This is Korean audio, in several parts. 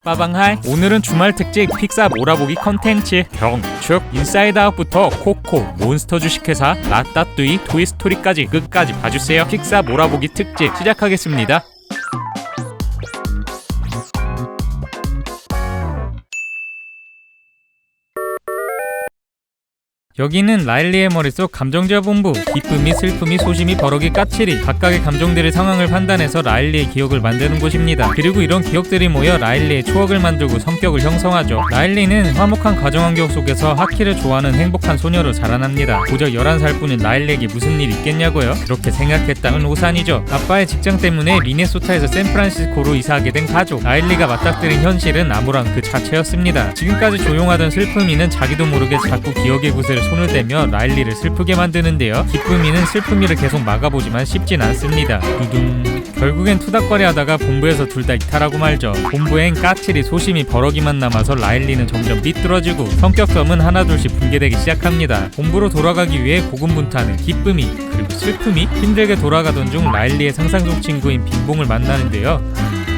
빠방하이. 오늘은 주말 특집 픽사 몰아보기 컨텐츠 경축 인사이드아웃부터 코코, 몬스터 주식회사, 라따뚜이, 토이스토리까지 끝까지 봐주세요. 픽사 몰아보기 특집 시작하겠습니다. 여기는 라일리의 머릿속 감정제어 본부. 기쁨이, 슬픔이, 소심이, 버럭이, 까칠이 각각의 감정들의 상황을 판단해서 라일리의 기억을 만드는 곳입니다. 그리고 이런 기억들이 모여 라일리의 추억을 만들고 성격을 형성하죠. 라일리는 화목한 가정환경 속에서 하키를 좋아하는 행복한 소녀로 자라납니다. 고작 11살뿐인 라일리에게 무슨 일이 있겠냐고요? 그렇게 생각했다면 오산이죠. 아빠의 직장 때문에 미네소타에서 샌프란시스코로 이사하게 된 가족. 라일리가 맞닥뜨린 현실은 암울한 그 자체였습니다. 지금까지 조용하던 슬픔이는 자기도 모르게 자꾸 기억의 구슬을 손을 대며 라일리를 슬프게 만드는데요. 기쁨이는 슬픔이를 계속 막아보지만 쉽진 않습니다. 두둥. 결국엔 투닥거리 하다가 본부에서 둘 다 이탈하고 말죠. 본부엔 까칠이, 소심이, 버럭이만 남아서 라일리는 점점 삐뚤어지고 성격섬은 하나둘씩 붕괴되기 시작합니다. 본부로 돌아가기 위해 고군분투하는 기쁨이, 그리고 슬픔이 힘들게 돌아가던 중 라일리의 상상 속 친구인 빈봉을 만나는데요.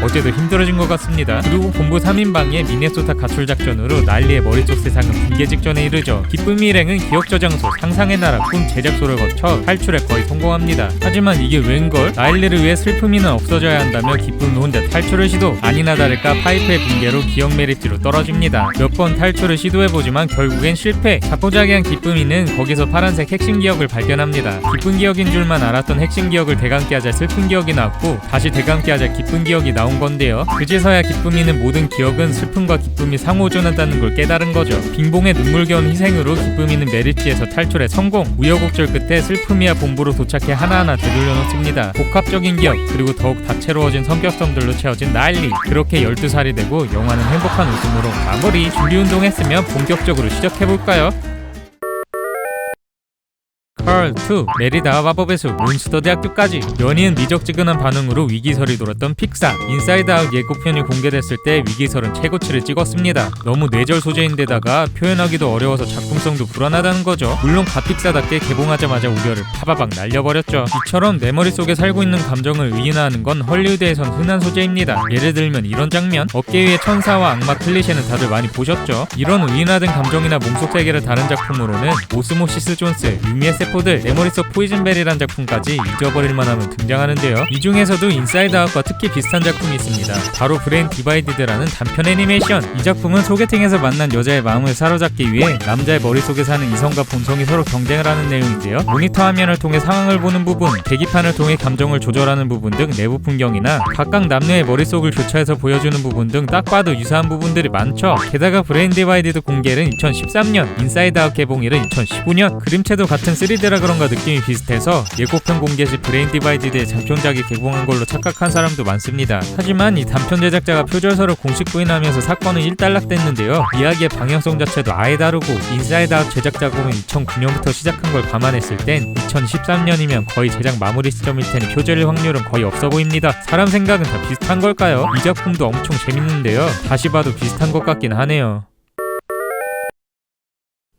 어제도 힘들어진 것 같습니다. 그리고 본부 3인방의 미네소타 가출 작전으로 라일리의 머릿속 세상은 붕괴 직전에 이르죠. 기쁨이 일행은 기억 저장소, 상상의 나라, 꿈 제작소를 거쳐 탈출에 거의 성공합니다. 하지만 이게 웬걸? 라일리를 위해 슬픔이는 없어져야 한다며 기쁨이 혼자 탈출을 시도. 아니나 다를까 파이프의 붕괴로 기억 메리트로 떨어집니다. 몇 번 탈출을 시도해보지만 결국엔 실패. 자포자기한 기쁨이는 거기서 파란색 핵심 기억을 발견합니다. 기쁜 기억인 줄만 알았던 핵심 기억을 대감게 하자 슬픈 기억이 나왔고, 다시 대감게 하자 기쁜 기억이 나온 건데요. 그제서야 기쁨이는 모든 기억은 슬픔과 기쁨이 상호존한다는 걸 깨달은 거죠. 빈봉의 눈물겨운 희생으로 기쁨이는 메리츠에서 탈출에 성공. 우여곡절 끝에 슬픔이와 본부로 도착해 하나하나 되돌려 놓습니다. 복합적인 기억, 그리고 더욱 다채로워진 성격성들로 채워진 라일리. 그렇게 12살이 되고 영화는 행복한 웃음으로 마무리. 준비운동 했으면 본격적으로 시작해볼까요? 컬 2, 메리다와 마법의 숲, 몬스터 대학교까지. 연이은 미적지근한 반응으로 위기설이 돌았던 픽사. 인사이드아웃 예고편이 공개됐을 때 위기설은 최고치를 찍었습니다. 너무 뇌절 소재인데다가 표현하기도 어려워서 작품성도 불안하다는 거죠. 물론 갓픽사답게 개봉하자마자 우려를 파바박 날려버렸죠. 이처럼 내 머릿속에 살고 있는 감정을 의인화하는 건 헐리우드에선 흔한 소재입니다. 예를 들면 이런 장면. 업계 위의 천사와 악마 클리셰는 다들 많이 보셨죠? 이런 의인화된 감정이나 몸속 세계를 다룬 작품으로는 오스모시스 존스, 유미의 세포들, 내 머릿속 포이즌벨이란 작품까지 잊어버릴만 하면 등장하는데요. 이 중에서도 인사이드아웃과 특히 비슷한 작품이 있습니다. 바로 브레인 디바이디드라는 단편 애니메이션. 이 작품은 소개팅에서 만난 여자의 마음을 사로잡기 위해 남자의 머릿속에 사는 이성과 본성이 서로 경쟁을 하는 내용인데요. 모니터 화면을 통해 상황을 보는 부분, 계기판을 통해 감정을 조절하는 부분 등 내부 풍경이나 각각 남녀의 머릿속을 교차해서 보여주는 부분 등 딱 봐도 유사한 부분들이 많죠. 게다가 브레인 디바이디드 공개일은 2013년, 인사이드아웃 개봉일은 2015년. 그림체도 같은 3D라 그런가 느낌이 비슷해서 예고편 공개 시 브레인 디바이디드의 장편작이 개봉한 걸로 착각한 사람도 많습니다. 하지만 이 단편 제작자가 표절서를 공식 부인하면서 사건은 일단락됐는데요. 이야기의 방향성 자체도 아예 다르고, 인사이드아웃 제작 작업은 2009년부터 시작한 걸 감안했을 땐 2013년이면 거의 제작 마무리 시점일 테니 표절일 확률은 거의 없어 보입니다. 사람 생각은 다 비슷한 걸까요? 이 작품도 엄청 재밌는데요. 다시 봐도 비슷한 것 같긴 하네요.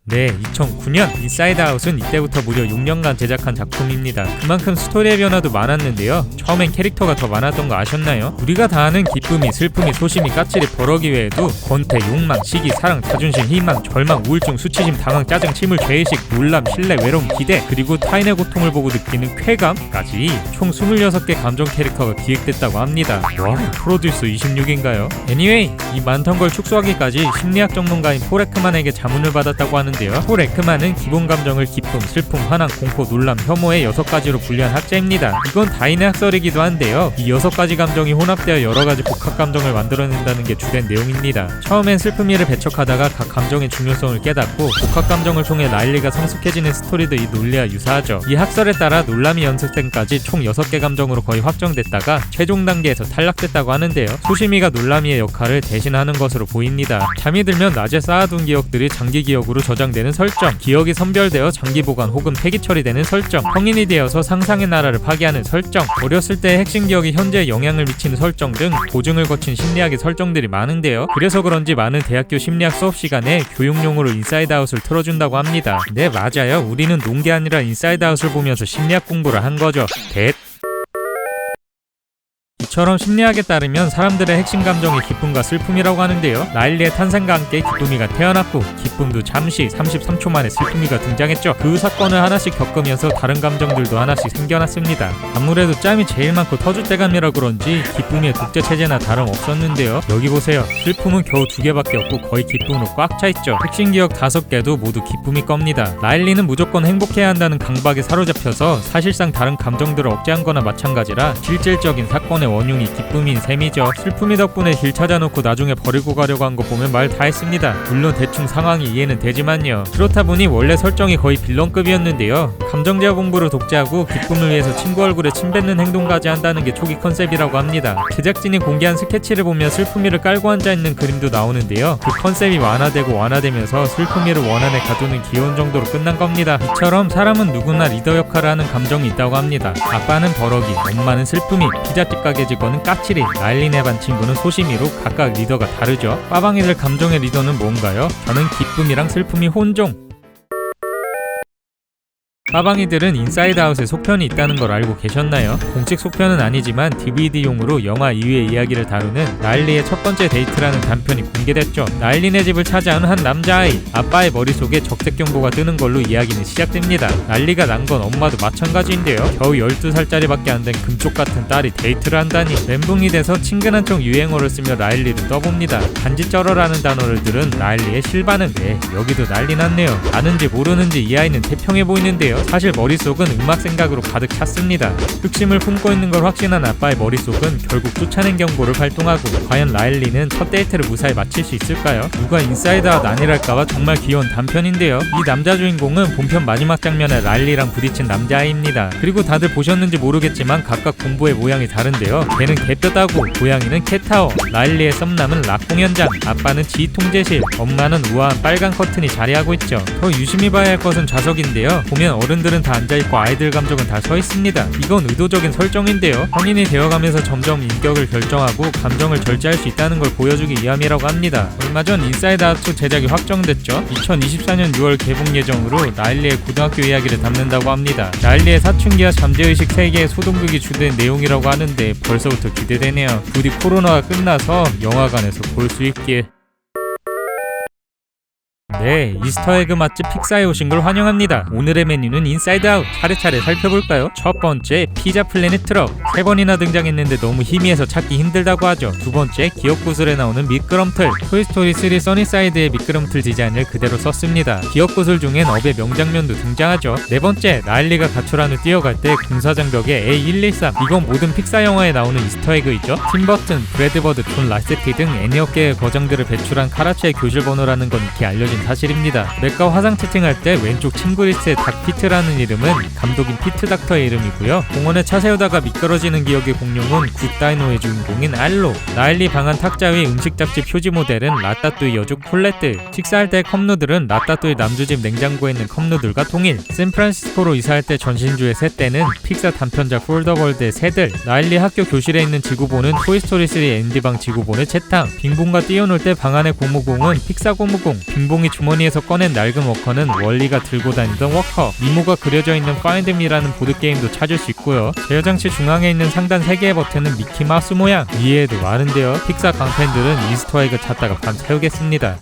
네, 2009년 인사이드아웃은 이때부터 무려 6년간 제작한 작품입니다. 그만큼 스토리의 변화도 많았는데요. 처음엔 캐릭터가 더 많았던 거 아셨나요? 우리가 다 아는 기쁨이, 슬픔이, 소심이, 까칠이, 버럭이 외에도 권태, 욕망, 시기, 사랑, 자존심, 희망, 절망, 우울증, 수치심, 당황, 짜증, 침울, 죄의식, 놀람, 신뢰, 외로움, 기대, 그리고 타인의 고통을 보고 느끼는 쾌감까지 총 26개 감정 캐릭터가 기획됐다고 합니다. 와, 프로듀스 26인가요? Anyway, 이 많던 걸 축소하기까지 심리학 전문가인 폴 에크만에게 자문을 받았다고 하는 폴 에크만은 기본 감정을 기쁨, 슬픔, 화남, 공포, 놀람, 혐오의 6가지로 분류한 학자입니다. 이건 다인의 학설이기도 한데요. 이 6가지 감정이 혼합되어 여러가지 복합 감정을 만들어낸다는 게 주된 내용입니다. 처음엔 슬픔이를 배척하다가 각 감정의 중요성을 깨닫고 복합 감정을 통해 라일리가 성숙해지는 스토리도 이 논리와 유사하죠. 이 학설에 따라 놀람이 연습생까지 총 6개 감정으로 거의 확정됐다가 최종 단계에서 탈락됐다고 하는데요. 소심이가 놀람이의 역할을 대신하는 것으로 보입니다. 잠이 들면 낮에 쌓아둔 기억들이 장기 기억으로 저장되는 설정, 기억이 선별되어 장기 보관 혹은 폐기 처리되는 설정, 성인이 되어서 상상의 나라를 파괴하는 설정, 어렸을 때의 핵심 기억이 현재에 영향을 미치는 설정 등 고증을 거친 심리학의 설정들이 많은데요. 그래서 그런지 많은 대학교 심리학 수업 시간에 교육용으로 인사이드아웃을 틀어준다고 합니다. 네, 맞아요. 우리는 논 게 아니라 인사이드아웃을 보면서 심리학 공부를 한 거죠. 이처럼 심리학에 따르면 사람들의 핵심 감정이 기쁨과 슬픔이라고 하는데요. 라일리의 탄생과 함께 기쁨이가 태어났고 기쁨도 잠시 33초 만에 슬픔이가 등장했죠. 그 사건을 하나씩 겪으면서 다른 감정들도 하나씩 생겨났습니다. 아무래도 짬이 제일 많고 터줏대감이라 그런지 기쁨이의 독재체제나 다름없었는데요. 여기 보세요. 슬픔은 겨우 2개밖에 없고 거의 기쁨으로 꽉 차있죠. 핵심 기억 5개도 모두 기쁨이 겁니다. 라일리는 무조건 행복해야 한다는 강박에 사로잡혀서 사실상 다른 감정들을 억제한 거나 마찬가지라 실질적인 사건의 원흉이 기쁨인 셈이죠. 슬픔이 덕분에 길 찾아놓고 나중에 버리고 가려고 한 거 보면 말 다 했습니다. 물론 대충 상황이 이해는 되지만요. 그렇다 보니 원래 설정이 거의 빌런급이었는데요. 감정제어 공부를 독재하고 기쁨을 위해서 친구 얼굴에 침 뱉는 행동까지 한다는 게 초기 컨셉이라고 합니다. 제작진이 공개한 스케치를 보면 슬픔이를 깔고 앉아있는 그림도 나오는데요. 그 컨셉이 완화되면서 슬픔이를 원안에 가두는 귀여운 정도로 끝난 겁니다. 이처럼 사람은 누구나 리더 역할을 하는 감정이 있다고 합니다. 아빠는 버럭이, 엄마는 슬픔이, 피자집 가게 직원은 까칠이, 라일리네 반 친구는 소심이로 각각 리더가 다르죠. 빠방이들 감정의 리더는 뭔가요? 저는 기쁨이랑 슬픔이 혼종. 빠방이들은 인사이드 아웃에 속편이 있다는 걸 알고 계셨나요? 공식 속편은 아니지만 DVD용으로 영화 2위의 이야기를 다루는 라일리의 첫 번째 데이트라는 단편이 공개됐죠. 라일리네 집을 찾아온 한 남자아이, 아빠의 머릿속에 적색 경보가 뜨는 걸로 이야기는 시작됩니다. 난리가 난 건 엄마도 마찬가지인데요. 겨우 12살짜리밖에 안 된 금쪽 같은 딸이 데이트를 한다니. 멘붕이 돼서 친근한 척 유행어를 쓰며 라일리를 떠봅니다. 단지 쩔어라는 단어를 들은 라일리의 실반은 여기도 난리 났네요. 아는지 모르는지 이 아이는 태평해 보이는데요. 사실 머릿속은 음악 생각으로 가득 찼습니다. 흑심을 품고 있는 걸 확신한 아빠의 머릿속은 결국 쫓아낸 경보를 발동하고, 과연 라일리는 첫 데이트를 무사히 마칠 수 있을까요? 누가 인사이드 아웃 아니랄까봐 정말 귀여운 단편인데요. 이 남자 주인공은 본편 마지막 장면에 라일리랑 부딪힌 남자아이입니다. 그리고 다들 보셨는지 모르겠지만 각각 공보의 모양이 다른데요. 걔는 개뼈다고, 고양이는 캣타워, 라일리의 썸남은 락 공연장, 아빠는 지휘 통제실, 엄마는 우아한 빨간 커튼이 자리하고 있죠. 더 유심히 봐야 할 것은 좌석인데요. 보면 어른들은 다 앉아있고 아이들 감정은 다 서있습니다. 이건 의도적인 설정인데요. 성인이 되어가면서 점점 인격을 결정하고 감정을 절제할 수 있다는 걸 보여주기 위함이라고 합니다. 얼마 전 인사이드 아웃 2 제작이 확정됐죠. 2024년 6월 개봉 예정으로 라일리의 고등학교 이야기를 담는다고 합니다. 라일리의 사춘기와 잠재의식 세계의 소동극이 주된 내용이라고 하는데 벌써부터 기대되네요. 부디 코로나가 끝나서 영화관에서 볼 수 있길. 네, 이스터에그 맛집 픽사에 오신 걸 환영합니다. 오늘의 메뉴는 인사이드 아웃. 차례차례 살펴볼까요? 첫 번째, 피자 플래닛 트럭. 3번이나 등장했는데 너무 희미해서 찾기 힘들다고 하죠. 두 번째, 기억 구슬에 나오는 미끄럼틀. 토이스토리 3 써니사이드의 미끄럼틀 디자인을 그대로 썼습니다. 기억 구슬 중엔 업의 명장면도 등장하죠. 네 번째, 라일리가 가출 후 뛰어갈 때 공사장 벽에 A113. 이건 모든 픽사 영화에 나오는 이스터에그이죠. 팀버튼, 브래드버드, 존 라세티 등 애니업계의 거장들을 배출한 카라치의 교실 번호라는 건 익히 알려진 사실입니다. 맥과 화상 채팅할 때 왼쪽 친구 리스트의 닥 피트라는 이름은 감독인 피트 닥터의 이름이고요. 공원에 차 세우다가 미끄러지는 기억의 공룡은 굿다이노의 주인공인 알로. 라일리 방안 탁자 위 음식 잡지 표지 모델은 라따뚜이 여주 콜레트. 식사할 때 컵누들은 라따뚜이 남주집 냉장고에 있는 컵누들과 동일. 샌프란시스코로 이사할 때 전신주의 새떼는 픽사 단편작 폴더월드의 새들. 라일리 학교 교실에 있는 지구본은 토이스토리 3 앤디방 지구본의 재탕. 빙봉과 뛰어놀 때 방 안의 고무공은 픽사 고무공. 빙봉이 주머니에서 꺼낸 낡은 워커는 월리가 들고 다니던 워커. 이모가 그려져 있는 파인드 미라는 보드게임도 찾을 수 있고요. 제어장치 중앙에 있는 상단 3개의 버튼은 미키마우스 모양. 이해에도 많은데요. 픽사 강팬들은 이스터에그 찾다가 밤 새우겠습니다.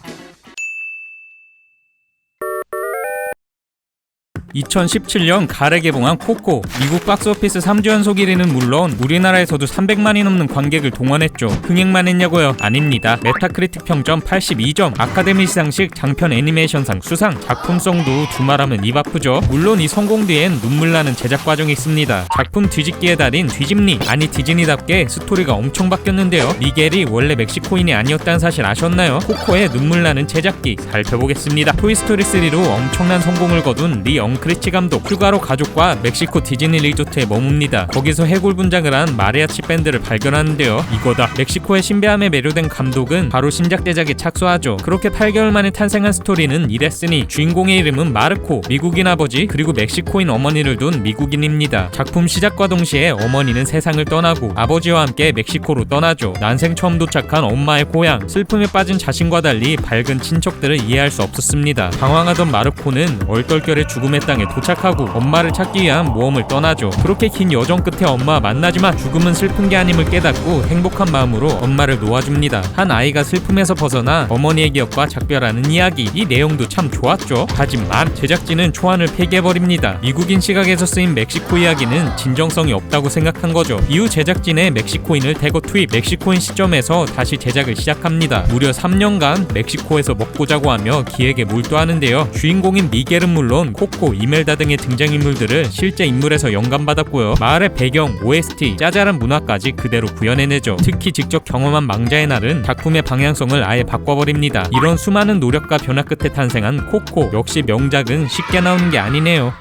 2017년 가을에 개봉한 코코. 미국 박스오피스 3주 연속 1위는 물론 우리나라에서도 300만이 넘는 관객을 동원했죠. 흥행만 했냐고요? 아닙니다. 메타크리틱 평점 82점, 아카데미 시상식 장편 애니메이션상 수상, 작품성도 두말하면 입 아프죠. 물론 이 성공 뒤엔 눈물나는 제작 과정이 있습니다. 작품 뒤집기의 달인 뒤집니, 아니 디즈니답게 스토리가 엄청 바뀌었는데요. 미겔이 원래 멕시코인이 아니었다는 사실 아셨나요? 코코의 눈물나는 제작기 살펴보겠습니다. 토이스토리 3로 엄청난 성공을 거둔 리 엉크리치 감독, 휴가로 가족과 멕시코 디즈니 리조트에 머뭅니다. 거기서 해골 분장을 한 마리아치 밴드를 발견하는데요. 이거다. 멕시코의 신비함에 매료된 감독은 바로 신작 제작에 착수하죠. 그렇게 8개월 만에 탄생한 스토리는 이랬으니 주인공의 이름은 마르코, 미국인 아버지 그리고 멕시코인 어머니를 둔 미국인입니다. 작품 시작과 동시에 어머니는 세상을 떠나고 아버지와 함께 멕시코로 떠나죠. 난생 처음 도착한 엄마의 고향. 슬픔에 빠진 자신과 달리 밝은 친척들을 이해할 수 없었습니다. 방황하던 마르코는 얼떨결에 죽음에 땅에 도착하고 엄마를 찾기 위한 모험을 떠나죠. 그렇게 긴 여정 끝에 엄마와 만나지만 죽음은 슬픈 게 아님을 깨닫고 행복한 마음으로 엄마를 놓아줍니다. 한 아이가 슬픔에서 벗어나 어머니의 기억과 작별하는 이야기. 이 내용도 참 좋았죠. 하지만 제작진은 초안을 폐기해버립니다. 미국인 시각에서 쓰인 멕시코 이야기는 진정성이 없다고 생각한 거죠. 이후 제작진의 멕시코인을 대거 투입, 멕시코인 시점에서 다시 제작을 시작합니다. 무려 3년간 멕시코에서 먹고 자고 하며 기획에 몰두하는데요. 주인공인 미겔은 물론 코코, 이멜다 등의 등장인물들을 실제 인물에서 영감받았고요. 마을의 배경, OST, 짜잘한 문화까지 그대로 구현해내죠. 특히 직접 경험한 망자의 날은 작품의 방향성을 아예 바꿔버립니다. 이런 수많은 노력과 변화 끝에 탄생한 코코, 역시 명작은 쉽게 나오는 게 아니네요.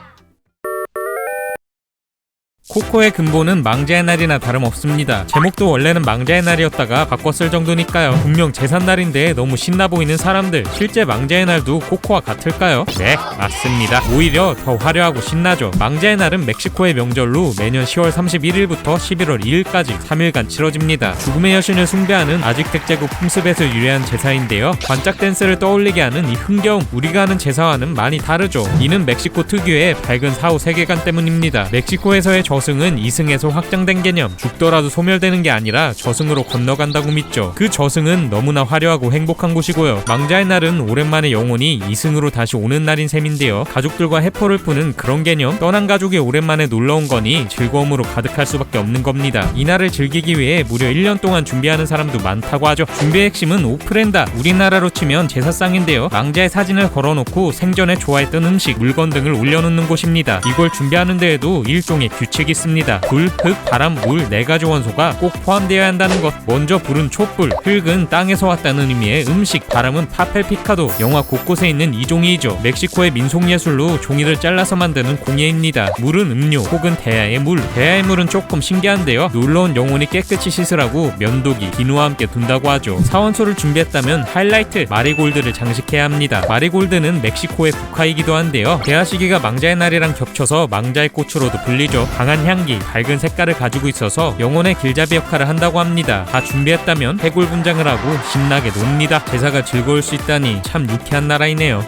코코의 근본은 망자의 날이나 다름없습니다. 제목도 원래는 망자의 날이었다가 바꿨을 정도니까요. 분명 제삿날인데 너무 신나 보이는 사람들, 실제 망자의 날도 코코와 같을까요? 네, 맞습니다. 오히려 더 화려하고 신나죠. 망자의 날은 멕시코의 명절로 매년 10월 31일부터 11월 2일까지 3일간 치러집니다. 죽음의 여신을 숭배하는 아직텍제국 풍습에서 유래한 제사인데요. 관짝 댄스를 떠올리게 하는 이 흥겨움, 우리가 하는 제사와는 많이 다르죠. 이는 멕시코 특유의 밝은 사후 세계관 때문입니다. 멕시코에서의 저승은 이승에서 확장된 개념, 죽더라도 소멸되는 게 아니라 저승으로 건너간다고 믿죠. 그 저승은 너무나 화려하고 행복한 곳이고요. 망자의 날은 오랜만에 영혼이 이승으로 다시 오는 날인 셈인데요. 가족들과 해포를 푸는 그런 개념, 떠난 가족이 오랜만에 놀러온 거니 즐거움으로 가득할 수밖에 없는 겁니다. 이 날을 즐기기 위해 무려 1년 동안 준비하는 사람도 많다고 하죠. 준비의 핵심은 오프렌다, 우리나라로 치면 제사상인데요. 망자의 사진을 걸어놓고 생전에 좋아했던 음식, 물건 등을 올려놓는 곳입니다. 이걸 준비하는 데에도 일종의 규칙이 있습니다. 불, 흙, 바람, 물 4가지 원소가 꼭 포함되어야 한다는 것. 먼저 불은 촛불, 흙은 땅에서 왔다는 의미의 음식, 바람은 파펠 피카도, 영화 곳곳에 있는 이종이이죠. 멕시코의 민속예술로 종이를 잘라서 만드는 공예입니다. 물은 음료 혹은 대야의 물. 대야의 물은 조금 신기한데요. 놀러온 영혼이 깨끗이 씻으라고 면도기, 비누와 함께 둔다고 하죠. 사원소를 준비했다면 하이라이트, 마리골드를 장식해야 합니다. 마리골드는 멕시코의 국화이기도 한데요. 대야 시기가 망자의 날이랑 겹쳐서 망자의 꽃으로도 불리죠. 강한 향기, 밝은 색깔을 가지고 있어서 영혼의 길잡이 역할을 한다고 합니다. 다 준비했다면 해골 분장을 하고 신나게 놉니다. 제사가 즐거울 수 있다니 참 유쾌한 나라이네요.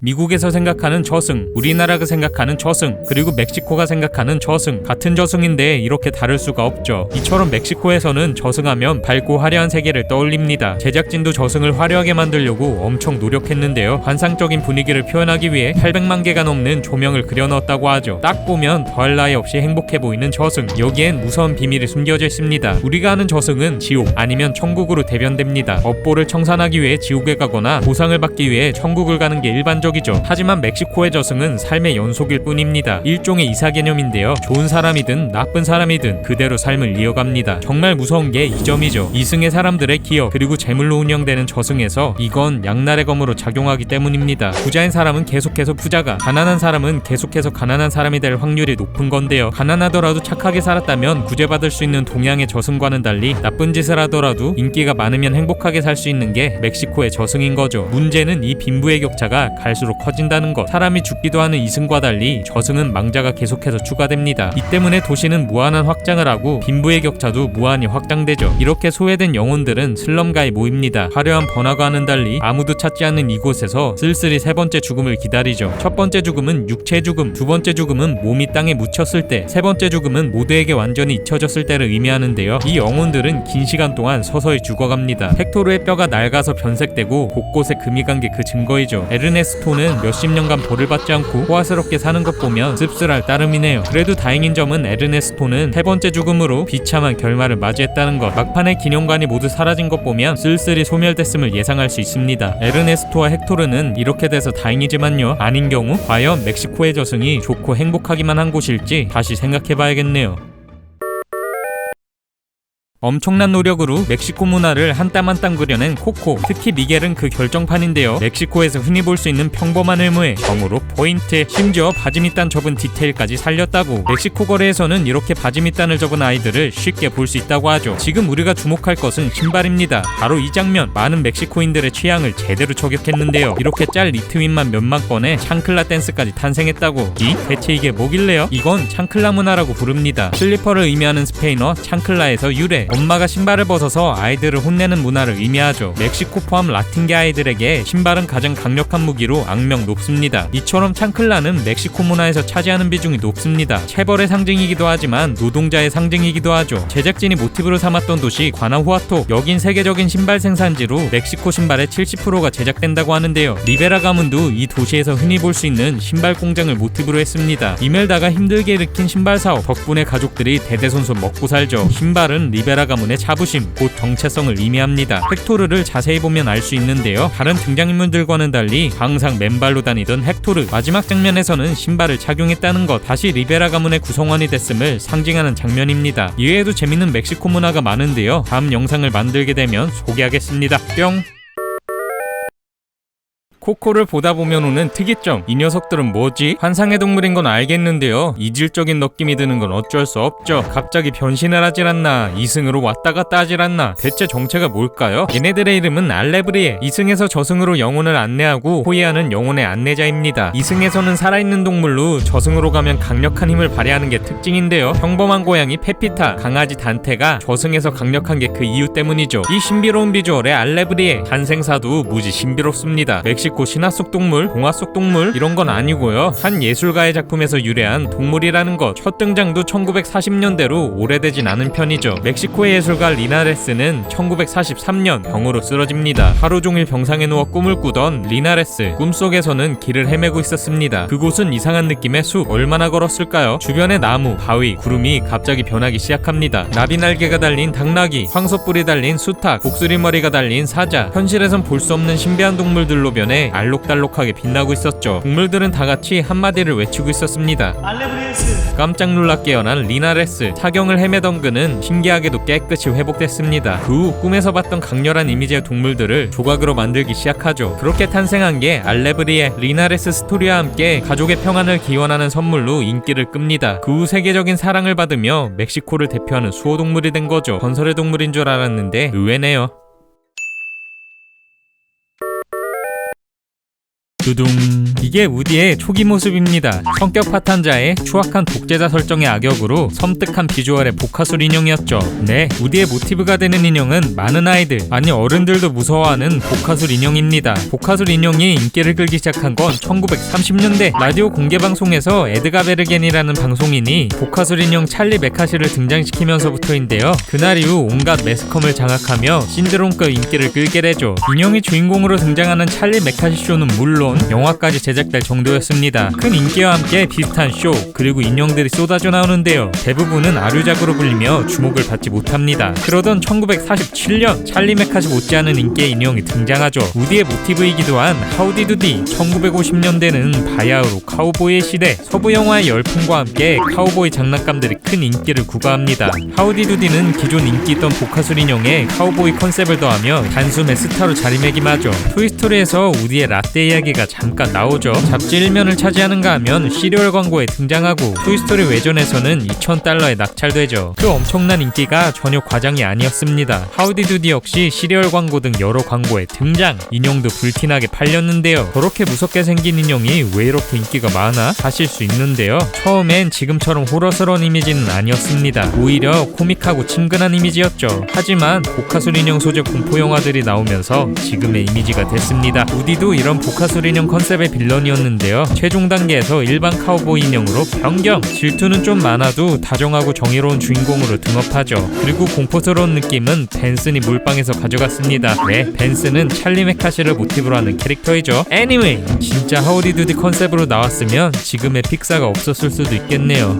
미국에서 생각하는 저승, 우리나라가 생각하는 저승, 그리고 멕시코가 생각하는 저승, 같은 저승인데 이렇게 다를 수가 없죠. 이처럼 멕시코에서는 저승하면 밝고 화려한 세계를 떠올립니다. 제작진도 저승을 화려하게 만들려고 엄청 노력했는데요. 환상적인 분위기를 표현하기 위해 800만 개가 넘는 조명을 그려넣었다고 하죠. 딱 보면 더할 나위 없이 행복해 보이는 저승, 여기엔 무서운 비밀이 숨겨져 있습니다. 우리가 아는 저승은 지옥 아니면 천국으로 대변됩니다. 업보를 청산하기 위해 지옥에 가거나 보상을 받기 위해 천국을 가는 게 일반적 이죠. 하지만 멕시코의 저승은 삶의 연속일 뿐입니다. 일종의 이사 개념인데요. 좋은 사람이든 나쁜 사람이든 그대로 삶을 이어갑니다. 정말 무서운 게 이 점이죠. 이승의 사람들의 기억 그리고 재물로 운영되는 저승에서 이건 양날의 검으로 작용하기 때문입니다. 부자인 사람은 계속해서 부자가, 가난한 사람은 계속해서 가난한 사람이 될 확률이 높은 건데요. 가난하더라도 착하게 살았다면 구제받을 수 있는 동양의 저승과는 달리 나쁜 짓을 하더라도 인기가 많으면 행복하게 살 수 있는 게 멕시코의 저승인 거죠. 문제는 이 빈부의 격차가 갈수록 커진다는 것. 사람이 죽기도 하는 이승과 달리 저승은 망자가 계속해서 추가됩니다. 이 때문에 도시는 무한한 확장을 하고 빈부의 격차도 무한히 확장되죠. 이렇게 소외된 영혼들은 슬럼가에 모입니다. 화려한 번화가와는 달리 아무도 찾지 않는 이곳에서 쓸쓸히 세 번째 죽음을 기다리죠. 첫 번째 죽음은 육체 죽음, 두 번째 죽음은 몸이 땅에 묻혔을 때, 세 번째 죽음은 모두에게 완전히 잊혀졌을 때를 의미하는데요. 이 영혼들은 긴 시간 동안 서서히 죽어갑니다. 헥토르의 뼈가 낡아서 변색되고 곳곳에 금이 간 게 그 증거이죠. 에르네스토는 몇십 년간 벌을 받지 않고 호화스럽게 사는 것 보면 씁쓸할 따름이네요. 그래도 다행인 점은 에르네스토는 세 번째 죽음으로 비참한 결말을 맞이했다는 것. 막판의 기념관이 모두 사라진 것 보면 쓸쓸히 소멸됐음을 예상할 수 있습니다. 에르네스토와 헥토르는 이렇게 돼서 다행이지만요. 아닌 경우 과연 멕시코의 저승이 좋고 행복하기만 한 곳일지 다시 생각해봐야겠네요. 엄청난 노력으로 멕시코 문화를 한 땀 한 땀 그려낸 코코. 특히 미겔은 그 결정판인데요. 멕시코에서 흔히 볼 수 있는 평범한 외모에 정으로 포인트, 심지어 바지 밑단 접은 디테일까지 살렸다고. 멕시코 거래에서는 이렇게 바지 밑단을 접은 아이들을 쉽게 볼 수 있다고 하죠. 지금 우리가 주목할 것은 신발입니다. 바로 이 장면, 많은 멕시코인들의 취향을 제대로 저격했는데요. 이렇게 짤 니트윗만 몇만 건에 창클라 댄스까지 탄생했다고. 대체 이게 뭐길래요? 이건 창클라 문화라고 부릅니다. 슬리퍼를 의미하는 스페인어 창클라에서 유래. 엄마가 신발을 벗어서 아이들을 혼내는 문화를 의미하죠. 멕시코 포함 라틴계 아이들에게 신발은 가장 강력한 무기로 악명 높습니다. 이처럼 창클라는 멕시코 문화에서 차지하는 비중이 높습니다. 체벌의 상징이기도 하지만 노동자의 상징이기도 하죠. 제작진이 모티브로 삼았던 도시 과나후아토, 여긴 세계적인 신발 생산지로 멕시코 신발의 70%가 제작된다고 하는데요. 리베라 가문도 이 도시에서 흔히 볼 수 있는 신발 공장을 모티브로 했습니다. 이멜다가 힘들게 일으킨 신발 사업 덕분에 가족들이 대대손손 먹고 살죠. 신발은 리베라 가문의 자부심, 곧 정체성을 의미합니다. 헥토르를 자세히 보면 알 수 있는데요. 다른 등장인물들과는 달리 항상 맨발로 다니던 헥토르, 마지막 장면에서는 신발을 착용했다는 것, 다시 리베라 가문의 구성원이 됐음을 상징하는 장면입니다. 이외에도 재밌는 멕시코 문화가 많은데요. 다음 영상을 만들게 되면 소개하겠습니다. 뿅! 코코를 보다 보면 오는 특이점, 이 녀석들은 뭐지? 환상의 동물인 건 알겠는데요, 이질적인 느낌이 드는 건 어쩔 수 없죠. 갑자기 변신을 하질 않나, 이승으로 왔다 갔다 하질 않나, 대체 정체가 뭘까요? 얘네들의 이름은 알레브리에, 이승에서 저승으로 영혼을 안내하고 호위하는 영혼의 안내자입니다. 이승에서는 살아있는 동물로, 저승으로 가면 강력한 힘을 발휘하는 게 특징인데요. 평범한 고양이 페피타, 강아지 단테가 저승에서 강력한 게 그 이유 때문이죠. 이 신비로운 비주얼의 알레브리에, 탄생사도 무지 신비롭습니다. 멕시코 신화 속 동물, 동화 속 동물 이런 건 아니고요. 한 예술가의 작품에서 유래한 동물이라는 것. 첫 등장도 1940년대로 오래되진 않은 편이죠. 멕시코의 예술가 리나레스는 1943년 병으로 쓰러집니다. 하루 종일 병상에 누워 꿈을 꾸던 리나레스, 꿈속에서는 길을 헤매고 있었습니다. 그곳은 이상한 느낌의 숲. 얼마나 걸었을까요? 주변의 나무, 바위, 구름이 갑자기 변하기 시작합니다. 나비 날개가 달린 당나귀, 황소뿔이 달린 수탉, 곡수리 머리가 달린 사자. 현실에선 볼 수 없는 신비한 동물들로 변해 알록달록하게 빛나고 있었죠. 동물들은 다 같이 한마디를 외치고 있었습니다. 알레브리에스! 깜짝 놀라 깨어난 리나레스. 사경을 헤매던 그는 신기하게도 깨끗이 회복됐습니다. 그 후 꿈에서 봤던 강렬한 이미지의 동물들을 조각으로 만들기 시작하죠. 그렇게 탄생한 게 알레브리에. 리나레스 스토리와 함께 가족의 평안을 기원하는 선물로 인기를 끕니다. 그 후 세계적인 사랑을 받으며 멕시코를 대표하는 수호동물이 된 거죠. 건설의 동물인 줄 알았는데 의외네요. 두둥. 이게 우디의 초기 모습입니다. 성격 파탄자의 추악한 독재자 설정의 악역으로 섬뜩한 비주얼의 보카술 인형이었죠. 네, 우디의 모티브가 되는 인형은 많은 아이들, 아니 어른들도 무서워하는 보카술 인형입니다. 보카술 인형이 인기를 끌기 시작한 건 1930년대 라디오 공개방송에서 에드가 베르겐이라는 방송인이 보카술 인형 찰리 메카시를 등장시키면서부터인데요. 그날 이후 온갖 매스컴을 장악하며 신드롬급 인기를 끌게 되죠. 인형이 주인공으로 등장하는 찰리 메카시 쇼는 물론 영화까지 제작될 정도였습니다. 큰 인기와 함께 비슷한 쇼, 그리고 인형들이 쏟아져 나오는데요. 대부분은 아류작으로 불리며 주목을 받지 못합니다. 그러던 1947년 찰리 메카시 못지않은 인기의 인형이 등장하죠. 우디의 모티브이기도 한 하우디 두디. 1950년대는 바야흐로 카우보이의 시대. 서부 영화의 열풍과 함께 카우보이 장난감들이 큰 인기를 구가합니다. 하우디 두디는 기존 인기 있던 보카술 인형에 카우보이 컨셉을 더하며 단숨에 스타로 자리매김하죠. 토이스토리에서 우디의 라떼 이야기가 잠깐 나오죠. 잡지 1면을 차지하는가 하면 시리얼 광고에 등장하고, 토이스토리 외전에서는 $2,000에 낙찰되죠. 그 엄청난 인기가 전혀 과장이 아니었습니다. 하우디 두디 역시 시리얼 광고 등 여러 광고에 등장. 인형도 불티나게 팔렸는데요. 저렇게 무섭게 생긴 인형이 왜 이렇게 인기가 많아 하실 수 있는데요. 처음엔 지금처럼 호러스러운 이미지는 아니었습니다. 오히려 코믹하고 친근한 이미지였죠. 하지만 보카술 인형 소재 공포 영화들이 나오면서 지금의 이미지가 됐습니다. 우디도 이런 보카술 인형 컨셉의 빌런이었는데요. 최종 단계에서 일반 카우보이 인형으로 변경. 질투는 좀 많아도 다정하고 정의로운 주인공으로 등업하죠. 그리고 공포스러운 느낌은 벤슨이 몰빵해서 가져갔습니다. 네, 벤슨은 찰리 메카시를 모티브로 하는 캐릭터이죠. Anyway, 진짜 하우디 두디 컨셉으로 나왔으면 지금의 픽사가 없었을 수도 있겠네요.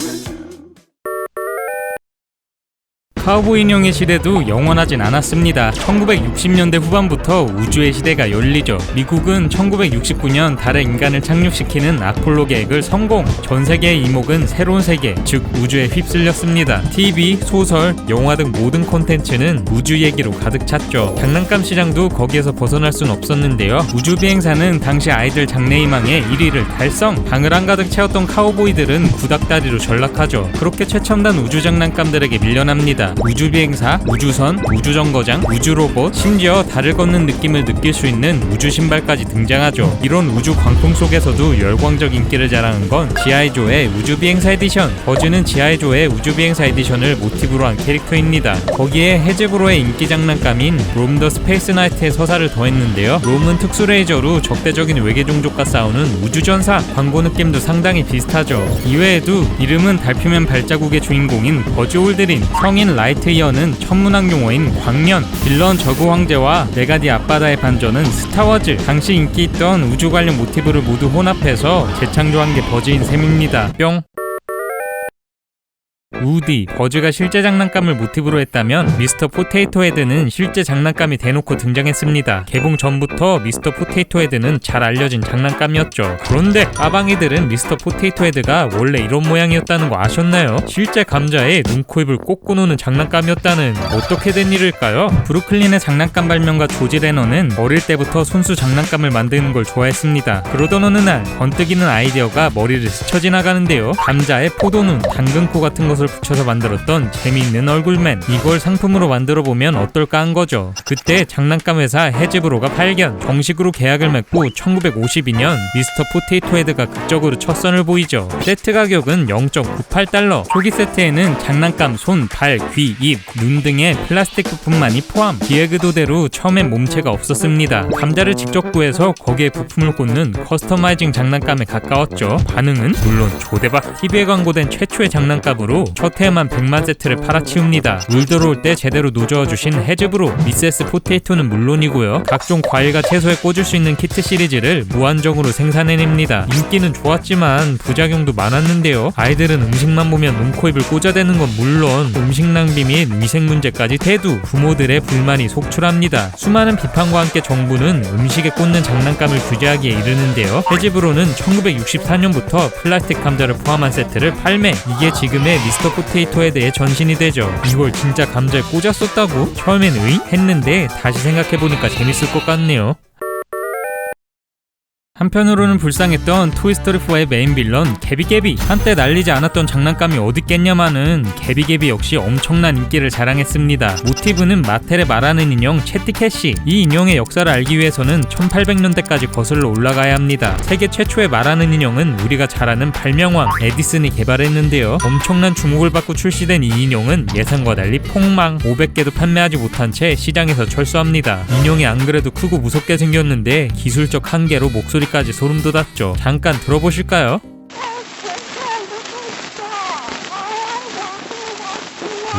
카우보이 인형의 시대도 영원하진 않았습니다. 1960년대 후반부터 우주의 시대가 열리죠. 미국은 1969년 달에 인간을 착륙시키는 아폴로 계획을 성공. 전 세계의 이목은 새로운 세계, 즉 우주에 휩쓸렸습니다. TV, 소설, 영화 등 모든 콘텐츠는 우주 얘기로 가득 찼죠. 장난감 시장도 거기에서 벗어날 순 없었는데요. 우주 비행사는 당시 아이들 장래희망의 1위를 달성. 방을 한가득 채웠던 카우보이들은 구닥다리로 전락하죠. 그렇게 최첨단 우주 장난감들에게 밀려납니다. 있습니다. 우주비행사, 우주선, 우주정거장, 우주로봇, 심지어 달을 걷는 느낌을 느낄 수 있는 우주신발까지 등장하죠. 이런 우주 광풍 속에서도 열광적 인기를 자랑한 건 지아이조의 우주비행사 에디션. 버즈는 지아이조의 우주비행사 에디션을 모티브로 한 캐릭터입니다. 거기에 해즈브로의 인기 장난감인 롬 더 스페이스 나이트의 서사를 더했는데요. 롬은 특수 레이저로 적대적인 외계 종족과 싸우는 우주전사, 광고 느낌도 상당히 비슷하죠. 이외에도 이름은 달표면 발자국의 주인공인 버즈 올드린, 성인 라이트이어는 천문학 용어인 광년, 빌런 저그 황제와 네가디 앞바다의 반전은 스타워즈. 당시 인기 있던 우주 관련 모티브를 모두 혼합해서 재창조한 게 버즈인 셈입니다. 뿅. 우디, 버즈가 실제 장난감을 모티브로 했다면 미스터 포테이토 헤드는 실제 장난감이 대놓고 등장했습니다. 개봉 전부터 미스터 포테이토 헤드는 잘 알려진 장난감이었죠. 그런데 빠방이들은 미스터 포테이토 헤드가 원래 이런 모양이었다는 거 아셨나요? 실제 감자에 눈, 코, 입을 꽂고 노는 장난감이었다는, 어떻게 된 일일까요? 브루클린의 장난감 발명가 조지 레너는 어릴 때부터 손수 장난감을 만드는 걸 좋아했습니다. 그러던 어느 날 번뜩이는 아이디어가 머리를 스쳐 지나가는데요. 감자에 포도눈, 당근코 같은 것을 붙여서 만들었던 재미있는 얼굴맨, 이걸 상품으로 만들어보면 어떨까 한 거죠. 그때 장난감 회사 해즈브로가 발견, 정식으로 계약을 맺고 1952년 미스터 포테이토 헤드가 극적으로 첫 선을 보이죠. 세트 가격은 0.98달러. 초기 세트에는 장난감 손, 발, 귀, 입, 눈 등의 플라스틱 부품만이 포함. 기획 의도대로 처음엔 몸체가 없었습니다. 감자를 직접 구해서 거기에 부품을 꽂는 커스터마이징 장난감에 가까웠죠. 반응은 물론 조대박. TV에 광고된 최초의 장난감으로 첫 해에만 100만 세트를 팔아치웁니다. 물 들어올 때 제대로 노저어주신 해즈브로, 미세스 포테이토는 물론이고요. 각종 과일과 채소에 꽂을 수 있는 키트 시리즈를 무한정으로 생산해냅니다. 인기는 좋았지만 부작용도 많았는데요. 아이들은 음식만 보면 눈, 코, 입을 꽂아대는 건 물론 음식 낭비 및 위생 문제까지 대두, 부모들의 불만이 속출합니다. 수많은 비판과 함께 정부는 음식에 꽂는 장난감을 규제하기에 이르는데요. 해즈브로는 1964년부터 플라스틱 감자를 포함한 세트를 판매. 이게 지금의 미스터 포테이토 헤드의 전신이 되죠. 이걸 진짜 감자에 꽂았었다고? 처음엔 의? 했는데 다시 생각해보니까 재밌을 것 같네요. 한편으로는 불쌍했던 토이스토리4의 메인 빌런 개비개비. 한때 날리지 않았던 장난감이 어딨겠냐마는 개비개비 역시 엄청난 인기를 자랑했습니다. 모티브는 마텔의 말하는 인형 채티캣이. 이 인형의 역사를 알기 위해서는 1800년대까지 거슬러 올라가야 합니다. 세계 최초의 말하는 인형은 우리가 잘 아는 발명왕 에디슨이 개발했는데요. 엄청난 주목을 받고 출시된 이 인형은 예상과 달리 폭망. 500개도 판매하지 못한 채 시장에서 철수합니다. 인형이 안 그래도 크고 무섭게 생겼는데 기술적 한계로 목소리까지 소름 돋았죠. 잠깐 들어보실까요?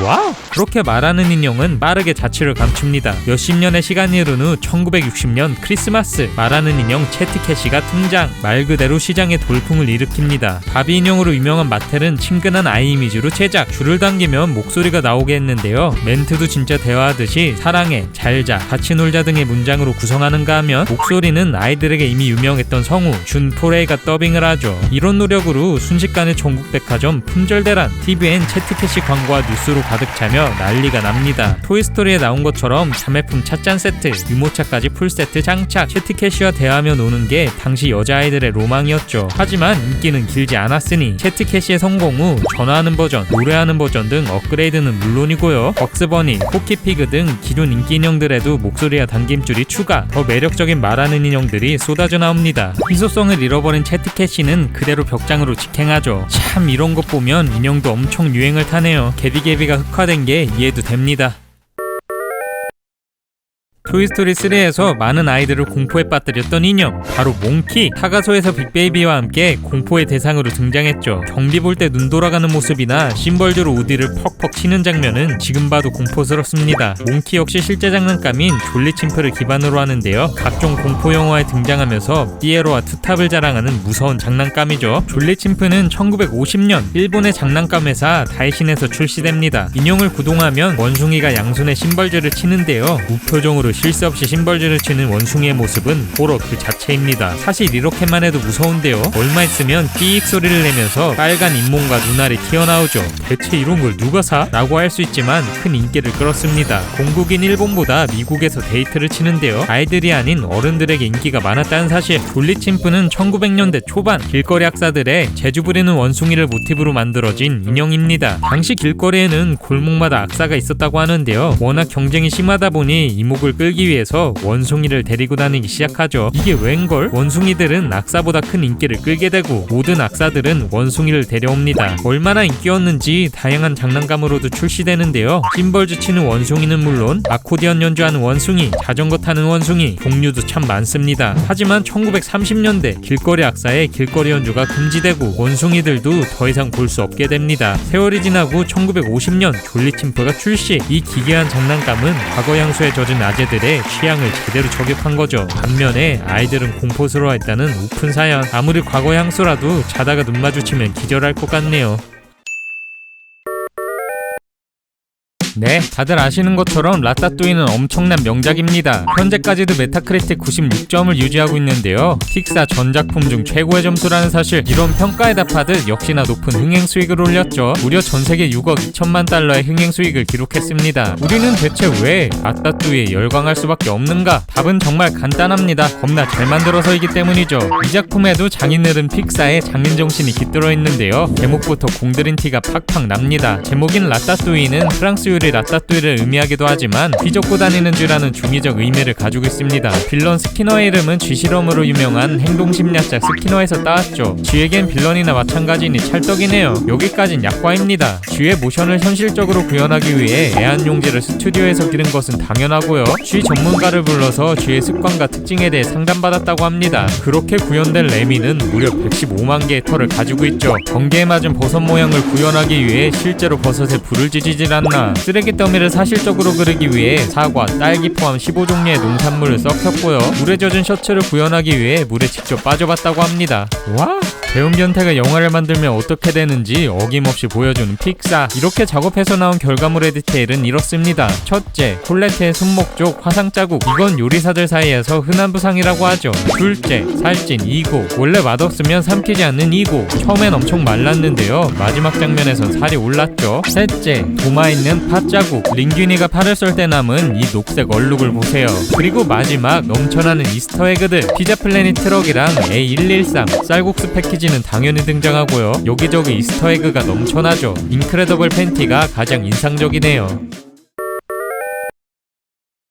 와우! 그렇게 말하는 인형은 빠르게 자취를 감춥니다. 몇십 년의 시간이 흐른 후 1960년 크리스마스, 말하는 인형 채티캣이가 등장. 말 그대로 시장에 돌풍을 일으킵니다. 바비 인형으로 유명한 마텔은 친근한 아이 이미지로 제작. 줄을 당기면 목소리가 나오게 했는데요. 멘트도 진짜 대화하듯이 사랑해, 잘자, 같이 놀자 등의 문장으로 구성하는가 하면 목소리는 아이들에게 이미 유명했던 성우 준포레이가 더빙을 하죠. 이런 노력으로 순식간에 전국백화점 품절대란, TV엔 채티캣이 광고와 뉴스로 가득 차며 난리가 납니다. 토이스토리에 나온 것처럼 자매품 찻잔 세트, 유모차까지 풀세트 장착. 채티캣이와 대하며 노는 게 당시 여자아이들의 로망이었죠. 하지만 인기는 길지 않았으니 채티캣의 성공 후 전화하는 버전, 노래하는 버전 등 업그레이드는 물론이고요. 벅스버니, 포키피그 등 기존 인기 인형들에도 목소리와 당김줄이 추가. 더 매력적인 말하는 인형들이 쏟아져 나옵니다. 희소성을 잃어버린 채티캣이는 그대로 벽장으로 직행하죠. 참 이런 것 보면 인형도 엄청 유행을 타네요. 개비개비가 흑화된 게 이해도 됩니다. 토이스토리3에서 많은 아이들을 공포에 빠뜨렸던 인형, 바로 몽키. 타가소에서 빅베이비와 함께 공포의 대상으로 등장했죠. 경비 볼 때 눈 돌아가는 모습이나 심벌즈로 우디를 퍽퍽 치는 장면은 지금 봐도 공포스럽습니다. 몽키 역시 실제 장난감인 졸리 침프를 기반으로 하는데요. 각종 공포 영화에 등장하면서 피에로와 투탑을 자랑하는 무서운 장난감이죠. 졸리 침프는 1950년 일본의 장난감 회사 다이신에서 출시됩니다. 인형을 구동하면 원숭이가 양손에 심벌즈를 치는데요. 무표정으로 쉴 새 없이 심벌질을 치는 원숭이의 모습은 호러 그 자체입니다. 사실 이렇게만 해도 무서운데요. 얼마 있으면 삐익 소리를 내면서 빨간 잇몸과 눈알이 튀어나오죠. 대체 이런 걸 누가 사? 라고 할 수 있지만 큰 인기를 끌었습니다. 공국인 일본보다 미국에서 데이트를 치는데요. 아이들이 아닌 어른들에게 인기가 많았다는 사실. 졸리침프는 1900년대 초반 길거리 학사들의 재주 부리는 원숭이를 모티브로 만들어진 인형입니다. 당시 길거리에는 골목마다 악사가 있었다고 하는데요. 워낙 경쟁이 심하다 보니 이목을 끌기 위해서 원숭이를 데리고 다니기 시작하죠. 이게 웬걸? 원숭이들은 악사보다 큰 인기를 끌게 되고 모든 악사들은 원숭이를 데려옵니다. 얼마나 인기였는지 다양한 장난감으로도 출시되는데요. 심벌즈 치는 원숭이는 물론 아코디언 연주하는 원숭이, 자전거 타는 원숭이, 종류도 참 많습니다. 하지만 1930년대 길거리 악사의 길거리 연주가 금지되고 원숭이들도 더 이상 볼 수 없게 됩니다. 세월이 지나고 1950년 졸리침프가 출시. 이 기괴한 장난감은 과거 향수에 젖은 아재들의 취향을 제대로 저격한 거죠. 반면에 아이들은 공포스러워했다는 우픈 사연. 아무리 과거 향수라도 자다가 눈 마주치면 기절할 것 같네요. 네, 다들 아시는 것처럼 라따뚜이는 엄청난 명작입니다. 현재까지도 메타크리틱 96점을 유지하고 있는데요. 픽사 전 작품 중 최고의 점수라는 사실. 이런 평가에 답하듯 역시나 높은 흥행 수익을 올렸죠. 무려 전세계 6억 2천만 달러의 흥행 수익을 기록했습니다. 우리는 대체 왜 라따뚜이에 열광할 수밖에 없는가? 답은 정말 간단합니다. 겁나 잘 만들어서이기 때문이죠. 이 작품에도 장인어른 픽사의 장인정신이 깃들어 있는데요. 제목부터 공들인 티가 팍팍 납니다. 제목인 라따뚜이는 프랑스 요리 라따뚜이를 의미하기도 하지만 휘젓고 다니는 쥐라는 중의적 의미를 가지고 있습니다. 빌런 스키너의 이름은 쥐 실험으로 유명한 행동심리학자 스키너에서 따왔죠. 쥐에겐 빌런이나 마찬가지니 찰떡이네요. 여기까진 약과입니다. 쥐의 모션을 현실적으로 구현하기 위해 애완용지를 스튜디오에서 기른 것은 당연하고요. 쥐 전문가를 불러서 쥐의 습관과 특징에 대해 상담받았다고 합니다. 그렇게 구현된 레미는 무려 115만 개의 털을 가지고 있죠. 번개에 맞은 버섯 모양을 구현하기 위해 실제로 버섯에 불을 지지질 않나. 쓰레기 더미를 사실적으로 그리기 위해 사과, 딸기 포함 15종류의 농산물을 썩혔고요. 물에 젖은 셔츠를 구현하기 위해 물에 직접 빠져봤다고 합니다. 와! 배운 변태가 영화를 만들면 어떻게 되는지 어김없이 보여주는 픽사. 이렇게 작업해서 나온 결과물의 디테일은 이렇습니다. 첫째, 콜레트의 손목 쪽 화상 자국. 이건 요리사들 사이에서 흔한 부상이라고 하죠. 둘째, 살찐 이고. 원래 맛없으면 삼키지 않는 이고. 처음엔 엄청 말랐는데요. 마지막 장면에선 살이 올랐죠. 셋째, 도마 있는 팥 자국. 링균이가 팔을 썰 때 남은 이 녹색 얼룩을 보세요. 그리고 마지막 넘쳐나는 이스터에그들. 피자 플래닛 트럭이랑 A113 쌀국수 패키지는 당연히 등장하고요. 여기저기 이스터에그가 넘쳐나죠. 인크레더블 팬티가 가장 인상적이네요.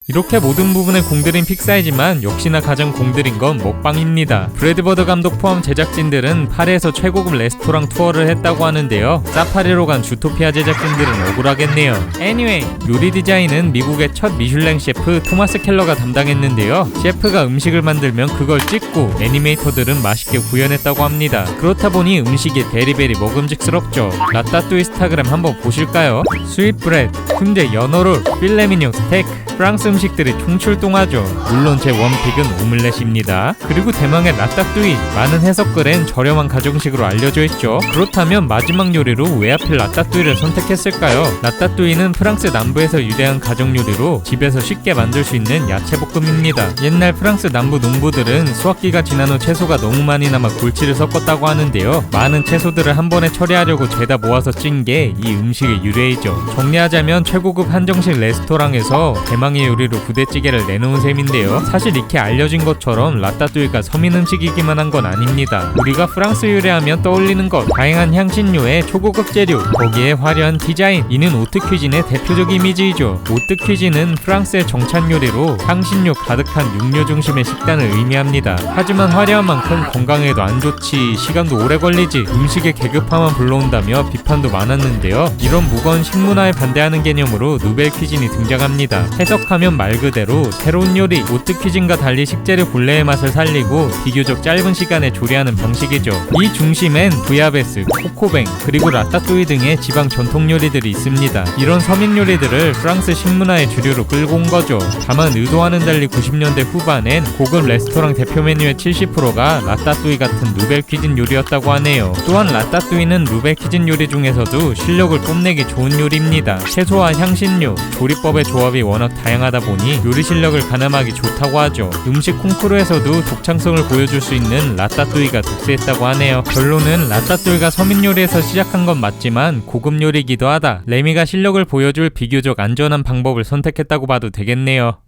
이렇게 모든 부분에 공들인 픽사이지만 역시나 가장 공들인 건 먹방입니다. 브래드버드 감독 포함 제작진들은 파리에서 최고급 레스토랑 투어를 했다고 하는데요. 사파리로 간 주토피아 제작진들은 억울하겠네요. Anyway, 요리 디자인은 미국의 첫 미슐랭 셰프 토마스 켈러가 담당했는데요. 셰프가 음식을 만들면 그걸 찍고 애니메이터들은 맛있게 구현했다고 합니다. 그렇다 보니 음식이 베리베리 먹음직스럽죠. 라따뚜이 스타그램 한번 보실까요? 스윗브레드, 훈제 연어롤, 필레미뇽 스테이크, 프랑스 음식들이 총출동하죠. 물론 제 원픽은 오믈렛입니다. 그리고 대망의 라따뚜이. 많은 해석글엔 저렴한 가정식으로 알려져 있죠. 그렇다면 마지막 요리로 왜 하필 라따뚜이를 선택했을까요? 라따뚜이는 프랑스 남부에서 유래한 가정 요리로 집에서 쉽게 만들 수 있는 야채볶음입니다. 옛날 프랑스 남부 농부들은 수확기가 지난 후 채소가 너무 많이 남아 골치를 섞었다고 하는데요. 많은 채소들을 한 번에 처리하려고 죄다 모아서 찐 게 이 음식의 유래이죠. 정리하자면 최고급 한정식 레스토랑에서 대망의 요리로 부대찌개를 내놓은 셈인데요. 사실 이렇게 알려진 것처럼 라따뚜이가 서민 음식이기만 한 건 아닙니다. 우리가 프랑스 요리하면 떠올리는 것, 다양한 향신료에 초고급 재료, 거기에 화려한 디자인. 이는 오트 퀴진의 대표적 이미지이죠. 오트 퀴진은 프랑스의 정찬 요리로 향신료 가득한 육류 중심의 식단을 의미합니다. 하지만 화려한 만큼 건강에도 안 좋지, 시간도 오래 걸리지, 음식의 계급화만 불러온다며 비판도 많았는데요. 이런 무거운 식문화에 반대하는 개념으로 누벨 퀴진이 등장합니다. 해석하면 말 그대로 새로운 요리, 오트 퀴진과 달리 식재료 본래의 맛을 살리고 비교적 짧은 시간에 조리하는 방식이죠. 이 중심엔 부야베스, 코코뱅, 그리고 라따뚜이 등의 지방 전통 요리들이 있습니다. 이런 서민 요리들을 프랑스 식문화의 주류로 끌고 온 거죠. 다만 의도와는 달리 90년대 후반엔 고급 레스토랑 대표 메뉴의 70%가 라따뚜이 같은 누벨 퀴진 요리였다고 하네요. 또한 라따뚜이는 누벨 퀴진 요리 중에서도 실력을 뽐내기 좋은 요리입니다. 채소와 향신료, 조리법의 조합이 워낙 다양하다 보니 요리 실력을 가늠하기 좋다고 하죠. 음식 콩쿠르에서도 독창성을 보여줄 수 있는 라따뚜이가 득세했다고 하네요. 결론은 라따뚜이가 서민 요리에서 시작한 건 맞지만 고급 요리이기도 하다. 레미가 실력을 보여줄 비교적 안전한 방법을 선택했다고 봐도 되겠네요.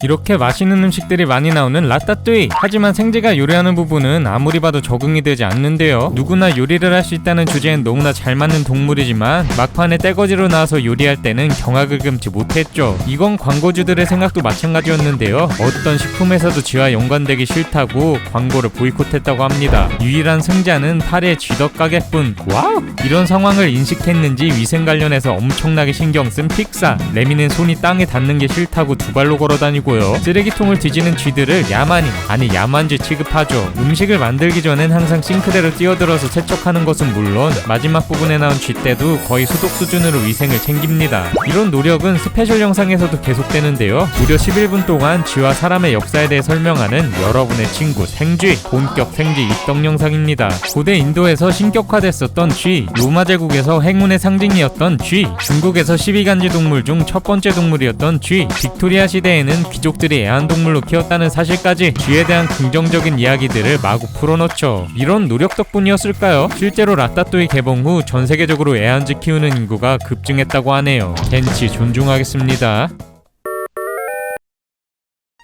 이렇게 맛있는 음식들이 많이 나오는 라따뚜이. 하지만 생지가 요리하는 부분은 아무리 봐도 적응이 되지 않는데요. 누구나 요리를 할 수 있다는 주제엔 너무나 잘 맞는 동물이지만 막판에 떼거지로 나와서 요리할 때는 경악을 금치 못했죠. 이건 광고주들의 생각도 마찬가지였는데요. 어떤 식품회사도 지와 연관되기 싫다고 광고를 보이콧했다고 합니다. 유일한 승자는 파리의 쥐덕 가게뿐. 와우! 이런 상황을 인식했는지 위생 관련해서 엄청나게 신경 쓴 픽사. 레미는 손이 땅에 닿는 게 싫다고 두 발로 걸어다니고 쓰레기통을 뒤지는 쥐들을 야만인, 아니 야만쥐 취급하죠. 음식을 만들기 전엔 항상 싱크대로 뛰어들어서 세척하는 것은 물론 마지막 부분에 나온 쥐떼도 거의 소독 수준으로 위생을 챙깁니다. 이런 노력은 스페셜 영상에서도 계속되는데요. 무려 11분 동안 쥐와 사람의 역사에 대해 설명하는 여러분의 친구 생쥐, 본격 생쥐 입덕 영상입니다. 고대 인도에서 신격화됐었던 쥐, 로마 제국에서 행운의 상징이었던 쥐, 중국에서 12간지 동물 중 첫 번째 동물이었던 쥐, 빅토리아 시대에는 귀족들이 애완동물로 키웠다는 사실까지 쥐에 대한 긍정적인 이야기들을 마구 풀어넣죠. 이런 노력 덕분이었을까요? 실제로 라따뚜이 개봉 후 전 세계적으로 애완쥐 키우는 인구가 급증했다고 하네요. 겐치 존중하겠습니다.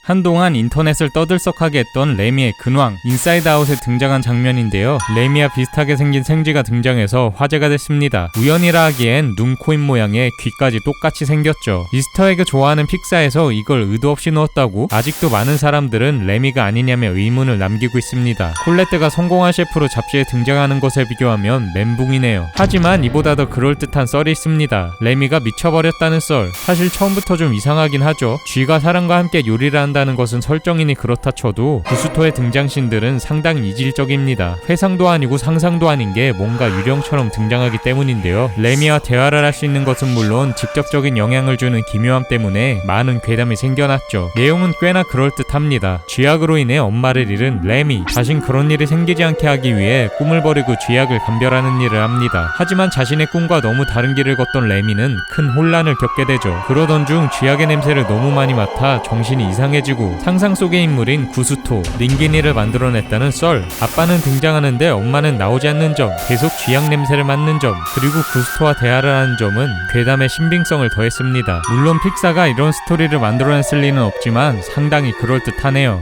한동안 인터넷을 떠들썩하게 했던 레미의 근황, 인사이드 아웃에 등장한 장면인데요. 레미와 비슷하게 생긴 생쥐가 등장해서 화제가 됐습니다. 우연이라 하기엔 눈, 코, 입 모양에 귀까지 똑같이 생겼죠. 이스터에그 좋아하는 픽사에서 이걸 의도 없이 넣었다고 아직도 많은 사람들은 레미가 아니냐며 의문을 남기고 있습니다. 콜레트가 성공한 셰프로 잡지에 등장하는 것에 비교하면 멘붕이네요. 하지만 이보다 더 그럴듯한 썰이 있습니다. 레미가 미쳐버렸다는 썰. 사실 처음부터 좀 이상하긴 하죠. 쥐가 사람과 함께 요리를 한다는 것은 설정이니 그렇다 쳐도 구스토의 등장신들은 상당히 이질적입니다. 회상도 아니고 상상도 아닌 게 뭔가 유령처럼 등장하기 때문인데요. 레미와 대화를 할 수 있는 것은 물론 직접적인 영향을 주는 기묘함 때문에 많은 괴담이 생겨났죠. 내용은 꽤나 그럴듯합니다. 쥐약으로 인해 엄마를 잃은 레미, 자신 그런 일이 생기지 않게 하기 위해 꿈을 버리고 쥐약을 감별하는 일을 합니다. 하지만 자신의 꿈과 너무 다른 길을 걷던 레미는 큰 혼란을 겪게 되죠. 그러던 중 쥐약의 냄새를 너무 많이 맡아 정신이 이상해지고 상상 속의 인물인 구스토, 링기니를 만들어냈다는 썰. 아빠는 등장하는데 엄마는 나오지 않는 점, 계속 쥐약 냄새를 맡는 점, 그리고 구스토와 대화를 하는 점은 괴담의 신빙성을 더했습니다. 물론 픽사가 이런 스토리를 만들어냈을 리는 없지만 상당히 그럴듯하네요.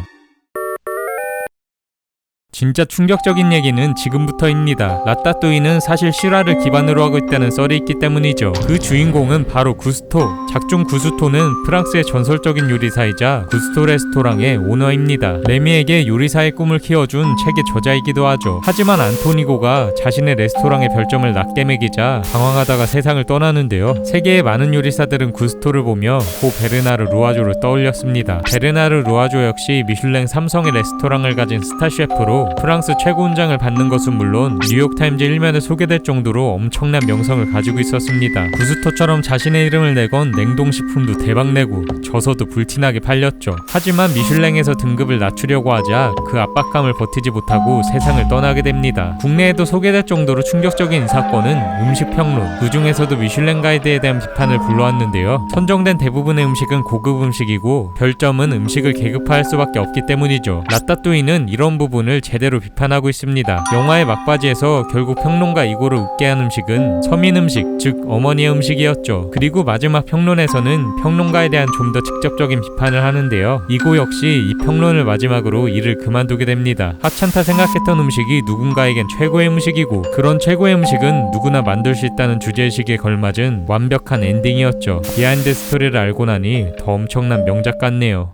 진짜 충격적인 얘기는 지금부터입니다. 라따뚜이는 사실 실화를 기반으로 하고 있다는 썰이 있기 때문이죠. 그 주인공은 바로 구스토. 작중 구스토는 프랑스의 전설적인 요리사이자 구스토 레스토랑의 오너입니다. 레미에게 요리사의 꿈을 키워준 책의 저자이기도 하죠. 하지만 안토니고가 자신의 레스토랑의 별점을 낮게 매기자 방황하다가 세상을 떠나는데요. 세계의 많은 요리사들은 구스토를 보며 고 베르나르 루아조를 떠올렸습니다. 베르나르 루아조 역시 미슐랭 3성의 레스토랑을 가진 스타 셰프로 프랑스 최고 훈장을 받는 것은 물론 뉴욕타임즈 1면에 소개될 정도로 엄청난 명성을 가지고 있었습니다. 구스토처럼 자신의 이름을 내건 냉동식품도 대박내고 져서도 불티나게 팔렸죠. 하지만 미슐랭에서 등급을 낮추려고 하자 그 압박감을 버티지 못하고 세상을 떠나게 됩니다. 국내에도 소개될 정도로 충격적인 이 사건은 음식평론, 그 중에서도 미슐랭 가이드에 대한 비판을 불러왔는데요. 선정된 대부분의 음식은 고급 음식이고 별점은 음식을 계급화할 수밖에 없기 때문이죠. 라따뚜이는 이런 부분을 제대로 비판하고 있습니다. 영화의 막바지에서 결국 평론가 이고를 웃게 한 음식은 서민 음식, 즉 어머니의 음식이었죠. 그리고 마지막 평론에서는 평론가에 대한 좀 더 직접적인 비판을 하는데요. 이고 역시 이 평론을 마지막으로 일을 그만두게 됩니다. 하찮다 생각했던 음식이 누군가에겐 최고의 음식이고 그런 최고의 음식은 누구나 만들 수 있다는 주제의식에 걸맞은 완벽한 엔딩이었죠. 비하인드 스토리를 알고 나니 더 엄청난 명작 같네요.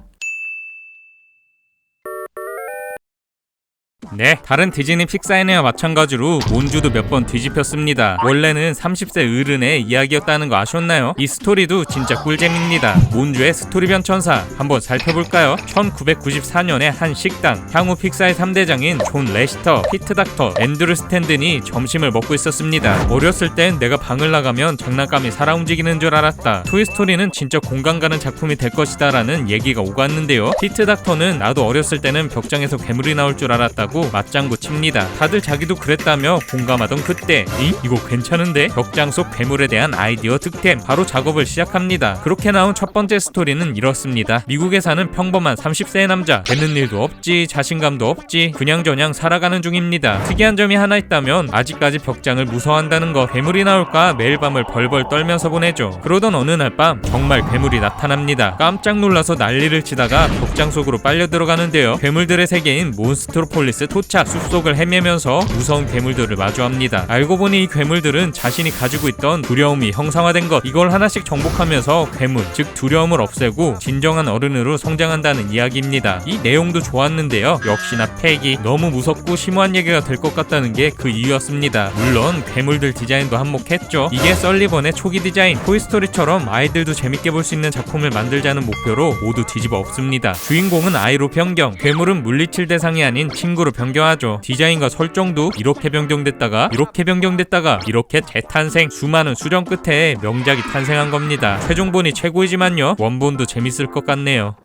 네, 다른 디즈니 픽사이네와 마찬가지로 몬주도 몇 번 뒤집혔습니다. 원래는 30세 어른의 이야기였다는 거 아셨나요? 이 스토리도 진짜 꿀잼입니다. 몬주의 스토리변 천사 한번 살펴볼까요? 1994년에 한 식당, 향후 픽사의 3대장인 존 레시터, 피트 닥터, 앤드루 스탠든이 점심을 먹고 있었습니다. 어렸을 땐 내가 방을 나가면 장난감이 살아 움직이는 줄 알았다. 토이스토리는 진짜 공감 가는 작품이 될 것이다 라는 얘기가 오갔는데요. 피트 닥터는 나도 어렸을 때는 벽장에서 괴물이 나올 줄 알았다고 하고 맞장구 칩니다. 다들 자기도 그랬다며 공감하던 그때 이거 괜찮은데? 벽장 속 괴물에 대한 아이디어 득템. 바로 작업을 시작합니다. 그렇게 나온 첫 번째 스토리는 이렇습니다. 미국에 사는 평범한 30세의 남자. 되는 일도 없지, 자신감도 없지, 그냥저냥 살아가는 중입니다. 특이한 점이 하나 있다면 아직까지 벽장을 무서워한다는 것. 괴물이 나올까 매일 밤을 벌벌 떨면서 보내죠. 그러던 어느 날 밤 정말 괴물이 나타납니다. 깜짝 놀라서 난리를 치다가 벽장 속으로 빨려 들어가는데요. 괴물들의 세계인 몬스트로폴리스 도착. 숲속을 헤매면서 무서운 괴물들을 마주합니다. 알고 보니 이 괴물들은 자신이 가지고 있던 두려움이 형상화된 것. 이걸 하나씩 정복하면서 괴물, 즉 두려움을 없애고 진정한 어른으로 성장한다는 이야기입니다. 이 내용도 좋았는데요. 역시나 패기. 너무 무섭고 심오한 얘기가 될 것 같다는 게 그 이유였습니다. 물론 괴물들 디자인도 한몫했죠. 이게 썰리번의 초기 디자인. 토이스토리처럼 아이들도 재밌게 볼 수 있는 작품을 만들자는 목표로 모두 뒤집어 엎습니다. 주인공은 아이로 변경, 괴물은 물리칠 대상이 아닌 친구로 변경하죠. 디자인과 설정도 이렇게 변경됐다가 이렇게 변경됐다가 이렇게 재탄생. 수많은 수정 끝에 명작이 탄생한 겁니다. 최종본이 최고이지만요, 원본도 재밌을 것 같네요.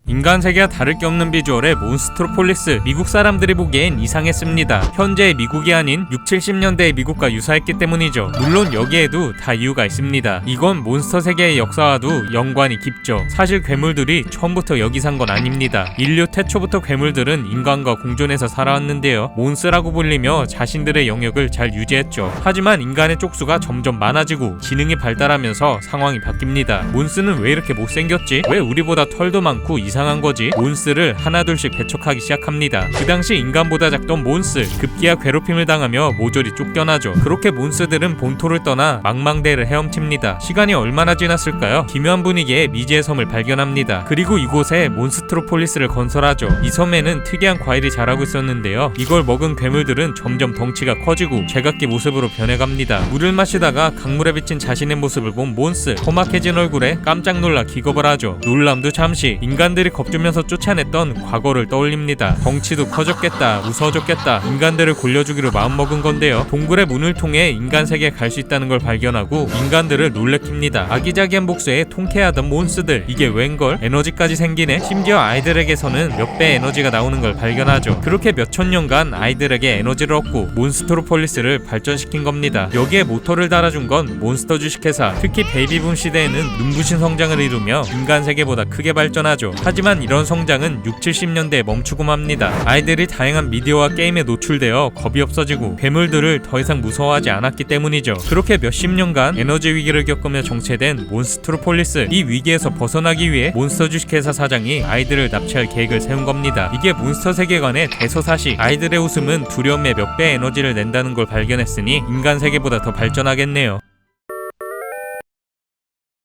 인간 세계와 다를 게 없는 비주얼의 몬스트로폴리스. 미국 사람들이 보기엔 이상했습니다. 현재의 미국이 아닌 60~70년대의 미국과 유사했기 때문이죠. 물론 여기에도 다 이유가 있습니다. 이건 몬스터 세계의 역사와도 연관이 깊죠. 사실 괴물들이 처음부터 여기 산 건 아닙니다. 인류 태초부터 괴물들은 인간과 공존해서 살아왔는데요. 몬스라고 불리며 자신들의 영역을 잘 유지했죠. 하지만 인간의 쪽수가 점점 많아지고 지능이 발달하면서 상황이 바뀝니다. 몬스는 왜 이렇게 못생겼지? 왜 우리보다 털도 많고 이상한 거지? 몬스를 하나둘씩 배척하기 시작합니다. 그 당시 인간보다 작던 몬스, 급기야 괴롭힘을 당하며 모조리 쫓겨나죠. 그렇게 몬스들은 본토를 떠나 망망대해를 헤엄칩니다. 시간이 얼마나 지났을까요? 기묘한 분위기의 미지의 섬을 발견합니다. 그리고 이곳에 몬스트로폴리스를 건설하죠. 이 섬에는 특이한 과일이 자라고 있었는데요. 이걸 먹은 괴물들은 점점 덩치가 커지고 제각기 모습으로 변해갑니다. 물을 마시다가 강물에 비친 자신의 모습을 본 몬스, 험악해진 얼굴에 깜짝 놀라 기겁을 하죠. 놀람도 잠시. 인간들이 겁주면서 쫓아냈던 과거를 떠올립니다. 덩치도 커졌겠다, 무서워졌겠다, 인간들을 골려주기로 마음먹은 건데요. 동굴의 문을 통해 인간 세계에 갈 수 있다는 걸 발견하고 인간들을 놀래킵니다. 아기자기한 복수에 통쾌하던 몬스들, 이게 웬걸? 에너지까지 생기네? 심지어 아이들에게서는 몇 배 에너지가 나오는 걸 발견하죠. 그렇게 몇천 년간 아이들에게 에너지를 얻고 몬스트로폴리스를 발전시킨 겁니다. 여기에 모터를 달아준 건 몬스터 주식회사. 특히 베이비붐 시대에는 눈부신 성장을 이루며 인간 세계보다 크게 발전하죠. 하지만 이런 성장은 60~70년대에 멈추고 맙니다. 아이들이 다양한 미디어와 게임에 노출되어 겁이 없어지고 괴물들을 더 이상 무서워하지 않았기 때문이죠. 그렇게 몇십 년간 에너지 위기를 겪으며 정체된 몬스트로폴리스. 이 위기에서 벗어나기 위해 몬스터 주식회사 사장이 아이들을 납치할 계획을 세운 겁니다. 이게 몬스터 세계관의 대서사시. 아이들의 웃음은 두려움의 몇 배 에너지를 낸다는 걸 발견했으니 인간 세계보다 더 발전하겠네요.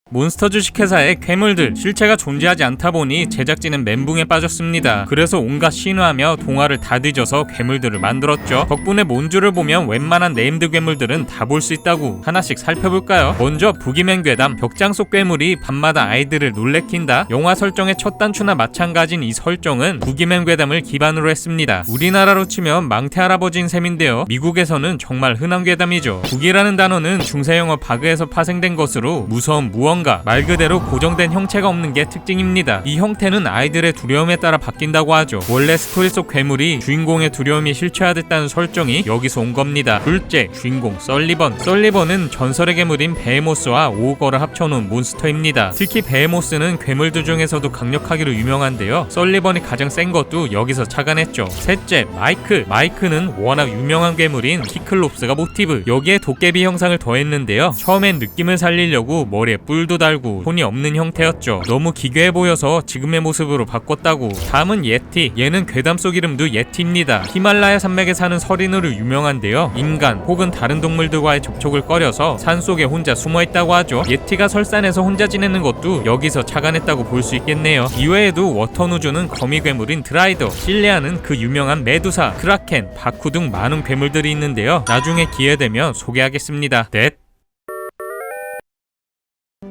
몬스터 주식회사의 괴물들, 실체가 존재하지 않다 보니 제작진은 멘붕에 빠졌습니다. 그래서 온갖 신화하며 동화를 다 뒤져서 괴물들을 만들었죠. 덕분에 몬주를 보면 웬만한 네임드 괴물들은 다 볼 수 있다고. 하나씩 살펴볼까요? 먼저 부기맨 괴담. 벽장 속 괴물이 밤마다 아이들을 놀래킨다. 영화 설정의 첫 단추나 마찬가지인 이 설정은 부기맨 괴담을 기반으로 했습니다. 우리나라로 치면 망태 할아버지인 셈인데요. 미국에서는 정말 흔한 괴담이죠. 부기라는 단어는 중세영어 바그에서 파생된 것으로 무서운 무언가, 말 그대로 고정된 형체가 없는 게 특징입니다. 이 형태는 아이들의 두려움에 따라 바뀐다고 하죠. 원래 스토리 속 괴물이 주인공의 두려움이 실체화됐다는 설정이 여기서 온 겁니다. 둘째, 주인공 썰리번. 썰리번은 전설의 괴물인 베헤모스와 오거를 합쳐놓은 몬스터입니다. 특히 베헤모스는 괴물들 중에서도 강력하기로 유명한데요. 썰리번이 가장 센 것도 여기서 착안했죠. 셋째, 마이크. 마이크는 워낙 유명한 괴물인 키클롭스가 모티브. 여기에 도깨비 형상을 더했는데요. 처음엔 느낌을 살리려고 머리에 뿔도 달고 손이 없는 형태였죠. 너무 기괴해 보여서 지금의 모습으로 바꿨다고. 다음은 예티. 얘는 괴담 속 이름도 예티입니다. 히말라야 산맥에 사는 서린으로 유명한데요. 인간 혹은 다른 동물들과의 접촉을 꺼려서 산속에 혼자 숨어있다고 하죠. 예티가 설산에서 혼자 지내는 것도 여기서 착안했다고 볼 수 있겠네요. 이외에도 워터누주는 거미 괴물인 드라이더, 실레아는 그 유명한 메두사, 크라켄, 바쿠 등 많은 괴물들이 있는데요. 나중에 기회되면 소개하겠습니다. 넷.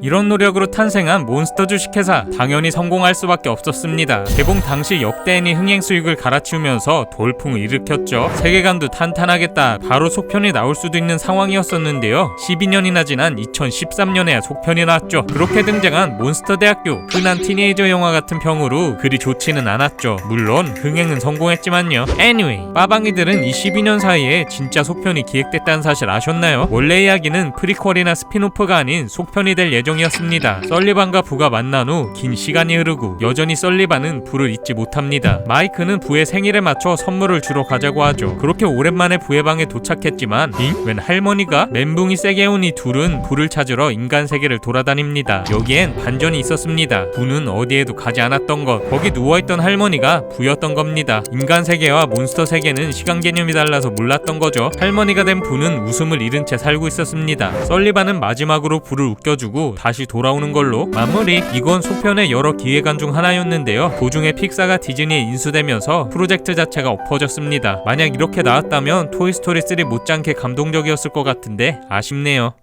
이런 노력으로 탄생한 몬스터 주식회사, 당연히 성공할 수밖에 없었습니다. 개봉 당시 역대인이 흥행 수익을 갈아치우면서 돌풍을 일으켰죠. 세계관도 탄탄하겠다, 바로 속편이 나올 수도 있는 상황이었었는데요. 12년이나 지난 2013년에야 속편이 나왔죠. 그렇게 등장한 몬스터 대학교, 흔한 티네이저 영화 같은 평으로 그리 좋지는 않았죠. 물론 흥행은 성공했지만요. Anyway, 빠방이들은 이 12년 사이에 진짜 속편이 기획됐다는 사실 아셨나요? 원래 이야기는 프리퀄이나 스피노프가 아닌 속편이 될 예정이었습니다. 설리반과 부가 만난 후 긴 시간이 흐르고 여전히 설리반은 부를 잊지 못합니다. 마이크는 부의 생일에 맞춰 선물을 주러 가자고 하죠. 그렇게 오랜만에 부의 방에 도착했지만 웬 할머니가? 멘붕이 세게 온 이 둘은 부를 찾으러 인간 세계를 돌아다닙니다. 여기엔 반전이 있었습니다. 부는 어디에도 가지 않았던 것, 거기 누워있던 할머니가 부였던 겁니다. 인간 세계와 몬스터 세계는 시간 개념이 달라서 몰랐던 거죠. 할머니가 된 부는 웃음을 잃은 채 살고 있었습니다. 설리반은 마지막으로 부를 웃겨주고 다시 돌아오는 걸로 마무리. 이건 속편의 여러 기획안 중 하나였는데요. 도중에 픽사가 디즈니에 인수되면서 프로젝트 자체가 엎어졌습니다. 만약 이렇게 나왔다면 토이스토리 3 못지않게 감동적이었을 것 같은데 아쉽네요.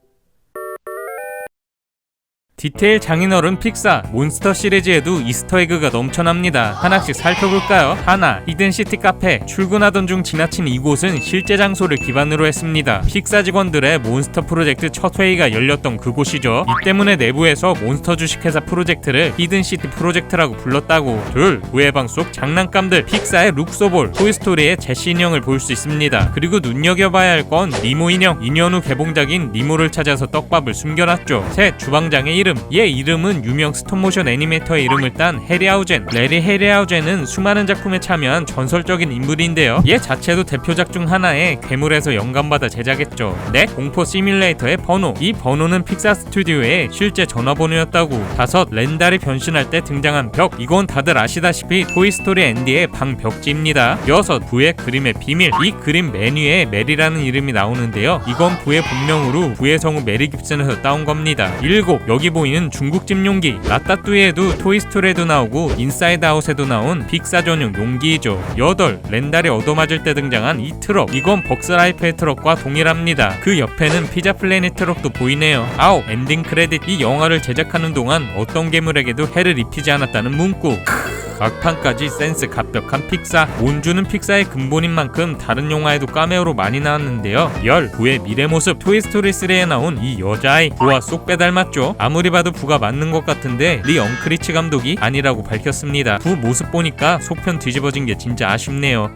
디테일 장인어른 픽사, 몬스터 시리즈에도 이스터에그가 넘쳐납니다. 하나씩 살펴볼까요? 하나, 히든시티 카페. 출근하던 중 지나친 이곳은 실제 장소를 기반으로 했습니다. 픽사 직원들의 몬스터 프로젝트 첫 회의가 열렸던 그곳이죠. 이 때문에 내부에서 몬스터 주식회사 프로젝트를 히든시티 프로젝트라고 불렀다고. 둘, 우회방 속 장난감들. 픽사의 룩소볼, 토이스토리의 제시 인형을 볼 수 있습니다. 그리고 눈여겨봐야 할 건 니모 인형. 2년 후 개봉작인 니모를 찾아서 떡밥을 숨겨놨죠. 셋, 주방장의 이름. 얘 이름은 유명 스톱모션 애니메이터의 이름을 딴 해리하우젠. 레리 해리하우젠은 수많은 작품에 참여한 전설적인 인물인데요. 얘 자체도 대표작 중 하나에 괴물에서 영감받아 제작했죠. 넷, 공포 시뮬레이터의 번호. 이 번호는 픽사 스튜디오의 실제 전화번호였다고. 다섯, 렌달이 변신할 때 등장한 벽. 이건 다들 아시다시피 토이스토리 앤디의 방 벽지입니다. 여섯, 부의 그림의 비밀. 이 그림 메뉴에 메리라는 이름이 나오는데요. 이건 부의 본명으로 부의 성우 메리 깁슨에서 따온 겁니다. 일곱, 여기 보이는 중국집 용기. 라따뚜이에도 토이스토리에도 나오고 인사이드 아웃에도 나온 픽사 전용 용기이죠. 여덟, 렌달이 얻어맞을 때 등장한 이 트럭. 이건 벅스라이프의 트럭과 동일합니다. 그 옆에는 피자 플래닛 트럭도 보이네요. 아홉, 엔딩 크레딧. 이 영화를 제작하는 동안 어떤 괴물에게도 해를 입히지 않았다는 문구. 막판까지 센스 갑벽한 픽사. 몬주는 픽사의 근본인 만큼 다른 영화에도 카메오로 많이 나왔는데요. 열, 부의 미래 모습. 토이스토리 3에 나온 이 여자아이, 부와 쏙 빼닮았죠. 아무리 봐도 부가 맞는 것 같은데 리 엉크리치 감독이 아니라고 밝혔습니다. 부 모습 보니까 속편 뒤집어진 게 진짜 아쉽네요.